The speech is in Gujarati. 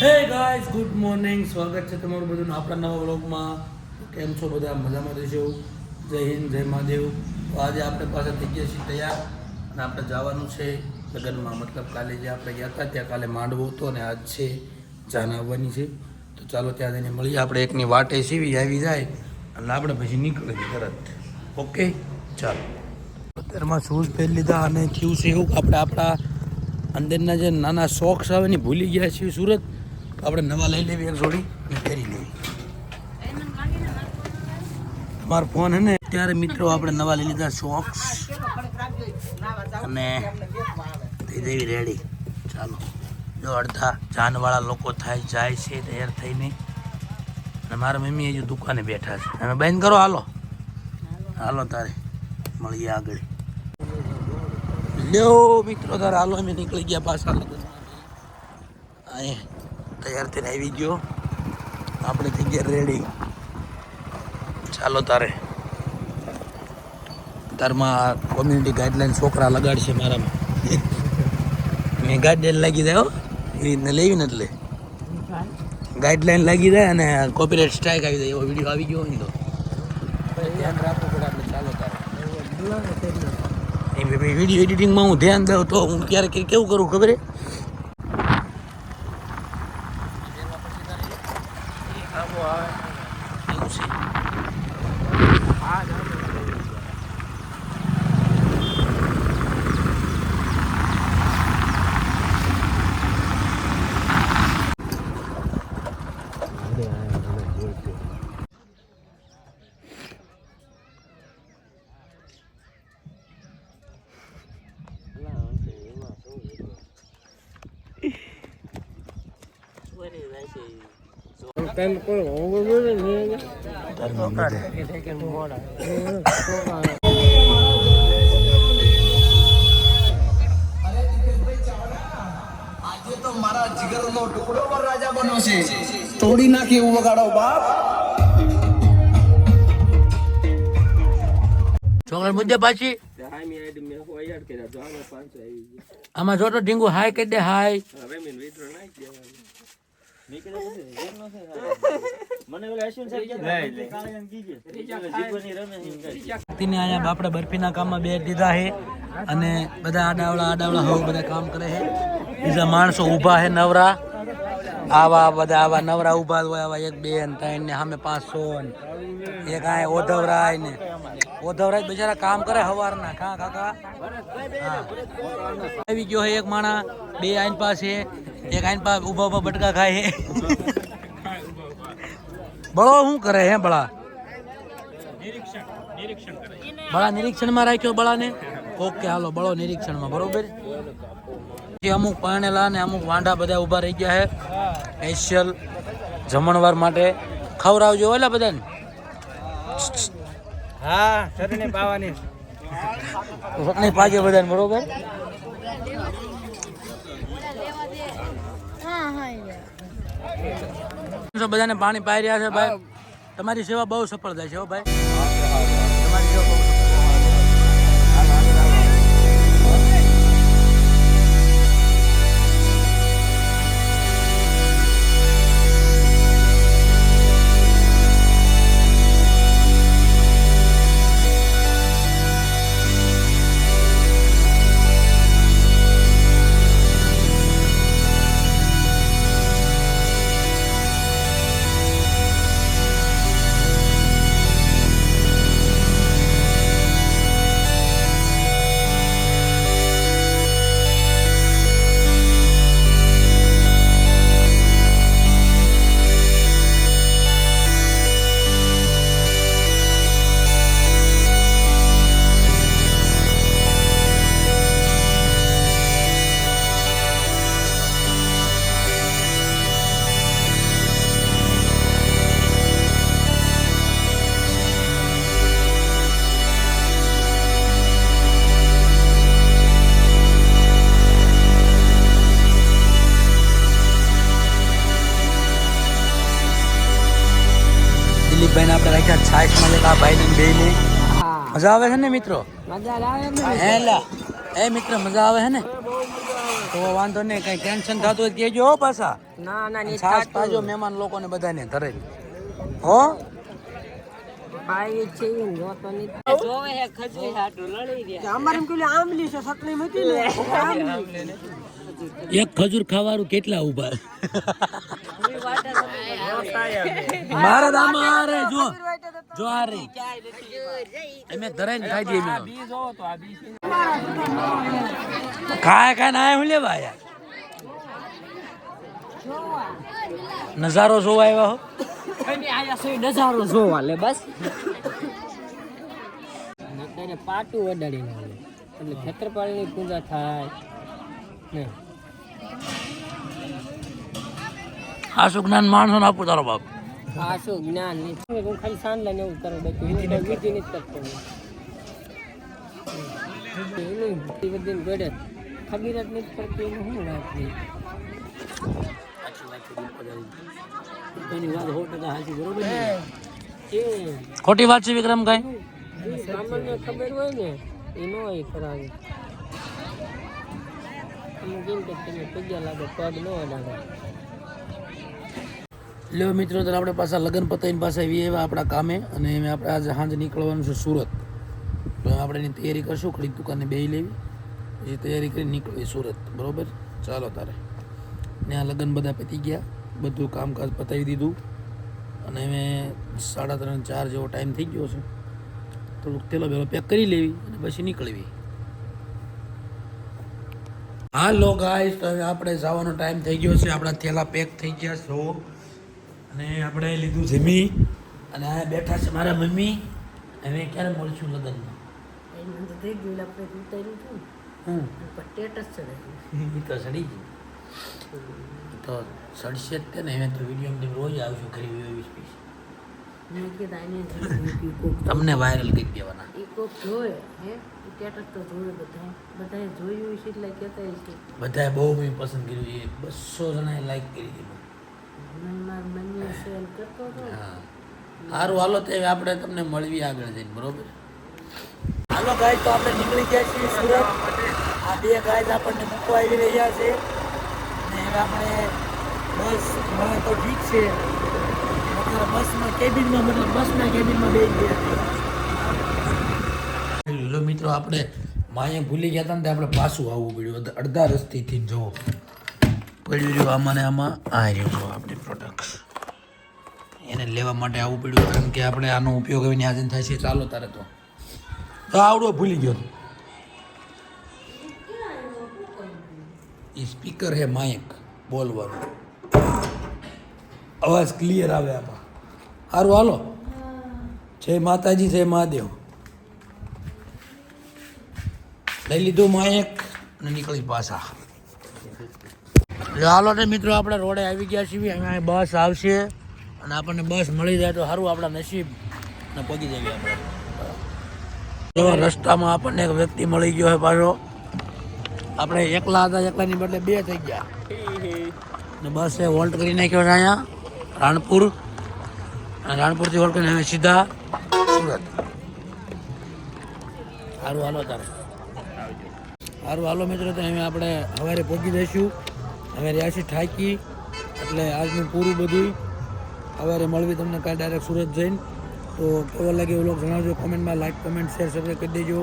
Hey guys, good morning. સ્વાગત છે તમારું બધાનું આપણા નવા વ્લોગમાં. કેમ છો બધા? મજામાં રહેશો? જય હિન્દ, જય મહાદેવ. તો આજે આપણે પાસે થઈ ગયા છીએ તૈયાર અને આપણે જવાનું છે લગ્નમાં. મતલબ કાલે જે આપણે ગયા હતા ત્યાં કાલે માંડવો હતો અને આજ છે જાન આવવાની છે. તો ચાલો ત્યાં જઈને મળીએ. આપણે એકની વાટે સીવી આવી જાય અને આપણે પછી નીકળી તરત. ઓકે, ચાલો. અત્યારમાં શૂઝ પહેરી લીધા અને થયું છે એવું કે આપણે આપણા અંદરના જે નાના શોખ્સ આવે ને ભૂલી ગયા છીએ સુરત. તો આપણે નવા લઈ લેવી એક જોડી અને પહેરી લેવી. તમારો ફોન હે ને ત્યારે મિત્રો આપણે નવા લઈ લીધા શોખ્સ અને થઈ જવી રેડી. ચાલો, જો અડધા જાનવાળા લોકો થાય જાય છે તૈયાર થઈને અને મારા મમ્મી હજુ દુકાને બેઠા છે. તમે બંધ કરો. હાલો હાલો તારે મળીએ આગળ. લ્યો મિત્રો તારે હાલો. અમે નીકળી ગયા પાછા અહીંયા તૈયાર થઈને આવી ગયો. આપણે થઈ ગયા રેડી. ચાલો તારે તારમાં કોમ્યુનિટી ગાઈડલાઈન છોકરા લગાડશે મારામાં. મેં ગાઈડલાઈન લાગી જાય હો એ રીતને લેવી ને એટલે ગાઈડલાઈન લાગી જાય અને કોપીરાઇટ સ્ટ્રાઇક આવી જાય એવો વિડીયો આવી ગયો હોય ને તો ધ્યાન રાખવું પડે આપણે. ચાલો તારે વિડીયો એડિટિંગમાં હું ધ્યાન દઉં તો હું ક્યારેક કેવું કરું ખબર હે? આજે તો મારા જીગરનો ટુકડો પર રાજા બન્યો છે. તોડી નાખી એવું વગાડો બાપ. ચોકલેટ મુદ્દે પાછી આમાં જો તો ઢીંગુ હાય કહી દે. હાય આપણે બરફીના કામમાં બે દીધા છે અને બધા આડાવડા હવે બધા કામ કરે છે. બીજા માણસો ઊભા છે નવરા. આવા બધા આવા નવરા ઊભા હોય. આવા 1 2 3 ને સામે 500 એક આ ઓધવરાય ને ઓધવરાય બિચારા કામ કરે હવારના. કા કાકા હા આવી ગયો છે એક માણા. 2 આઈન પાસે એક આઈન પાસે ઊભા બટકા ખાય છે. બળો શું કરે હે? બળા નિરીક્ષણમાં રાખ્યો બળાને. ઓકે હાલો, બળો નિરીક્ષણમાં. બરોબર. અમુક પાણેલા ને અમુક વાંઢા બધા ઊભા રહી ગયા છે સ્પેશિયલ જમણવાર માટે. ખવડાવજો એટલે બધાને. હા, ચટણી પાવાની. ચટણી પાકે બધાને. બરોબર. બધાને પાણી પાઈ રહ્યા છે ભાઈ. તમારી સેવા બહુ સફળ થાય છે હો ભાઈ. તમારી સેવા બહુ દિલીપભાઈને આપણે રાખ્યા છાશમાં લેલા ભાઈને બેને. મજા આવે છે ને મિત્રો? હે મિત્ર મજા આવે છે ને? તો વાંધો નહીં, કઈ ટેન્શન થતું હોય તો કહેજો હો પાછા. ના ના ની છાસ પાજો મહેમાન લોકોને બધાને ઘરે હો. ભાઈ છે ઈ જોતો ની જોવે હે ખજવી હાટુ લડી ગયા અમારે એમ કીધું આંબલી છે સકલી મૂકી ને એક ખજૂર ખાવાનું કેટલા ઉભા મારા દામા આ રે જો જો આ રે અમે ધરાઈને ખાઈ દઈએ અમે બી જોવો તો આ બી ખાય ના હું લેવા યાર નજારો જોવા આવ્યા હો. આયા સોય નજારો જોવા લે બસ નકરે પાટું વડાડી ના લે એટલે ખેતરપાળીની પૂજા થાય ને આ શું જ્ઞાન માણસો ને આપું તારો બાપ. આ શું જ્ઞાન નહીં હું ખાલી સાંજલા ને એવું કરું બાકી હું કઈ વિધિ નથી કરતો એનું બધી ગળે ખબીર જ નથી પડતી એનું શું વાત નહીં એની વાત 100% હાચી બરોબર ને એ ખોટી વાત છે વિક્રમ કઈ બ્રાહ્મણને ખબર હોય ને એ નો એ કરાવે તમે કેમ કે તમે પગ્યા લાગો પગ ન અડાડો લ્યો મિત્રો તો આપણે પાછા લગ્ન પતાવીને પાછા આવીએ એવા આપણા કામે અને એમ આપણે આજે સાંજે નીકળવાનું છે સુરત તો આપણે એની તૈયારી કરશું ખડી દુકાને બેસી લેવી પછી તૈયારી કરીને નીકળવી સુરત બરોબર. ચાલો તારે ત્યાં લગ્ન બધા પતી ગયા બધું કામકાજ પતાવી દીધું અને અમે 3:30 4 જેવો ટાઈમ થઈ ગયો છે થોડુંક તેલો બેલો પેક કરી લેવી અને પછી નીકળવી. હાલો ગાઈસ તો હવે આપણે જવાનો ટાઈમ થઈ ગયો છે આપણા થેલા પેક થઈ ગયા છો અને આપણે લીધું જમી અને આ બેઠા છે મારા મમ્મી. હવે ક્યારે મળશું લગ્નમાં? હમ એ તો સડી ગઈ તો સડશે જ તે ને હવે તો વિડીયો રોજ આવશું ખરી 20-20 તમને વાયરલ કરી દેવાના. બધાએ બહુ મેં પસંદ કર્યું છે 200 જણાએ લાઈક કરી દીધું. હા સારું હાલો તે આપણે તમને મળવી આગળ જઈને બરોબર. હાલો ગાય તો આપણે નીકળી ગયા છીએ સુરત. આ બે ગાય આપણને મૂકવા આવી રહ્યા છે અને હવે આપણે બસ મળે તો ઠીક છે અત્યારે બસમાં કેબિનમાં મતલબ બસના કેબિનમાં બેસી ગયા. લો મિત્રો આપણે માએ ભૂલી ગયા હતા ને આપણે પાછું આવવું પડ્યું અડધા રસ્તેથી જવો પડ્યું રહ્યું આમાં ને આમાં આ રહ્યું આપણી પ્રોડક્ટ એને લેવા માટે આવવું પડ્યું કારણ કે આપણે આનો ઉપયોગ હવે ન્યાજન થાય છે. ચાલો તારે તો આવડો ભૂલી ગયો એ સ્પીકર હે માઇક બોલવાનું અવાજ ક્લિયર આવે આમાં. સારું હાલો જય માતાજી જય મહાદેવ. લઈ લીધું માઇક અને નીકળી પાછા. હાલો ને મિત્રો આપણે રોડે આવી ગયા છીએ. અહીંયા બસ આવશે અને આપણને બસ મળી જાય તો સારું આપણા નસીબ ને પગી જઈએ આપણે. જો રસ્તામાં આપણને એક વ્યક્તિ મળી ગયો છે પાછો. આપણે એકલા હતા એકલાની બદલે બે થઈ ગયા ને બસ એ વોલ્ટ કરી નાખ્યો છે અહીંયા રાણપુર અને રાણપુરથી વોલ્ટ કરીને હવે સીધા સુરત. સારું હાલો તારે સારું હાલો મિત્રો તો હવે આપણે સવારે પહોંચી દઈશું. હવે રહ્યા છીએ થાકી એટલે આજનું પૂરું બધું સવારે મળવી તમને કાલે ડાયરેક્ટ સુરત જઈને. તો કેવો લાગે એવું લોકો જણાવજો કોમેન્ટમાં. લાઈક કોમેન્ટ શેર સબસ્ક્રાઈબ કરી દેજો.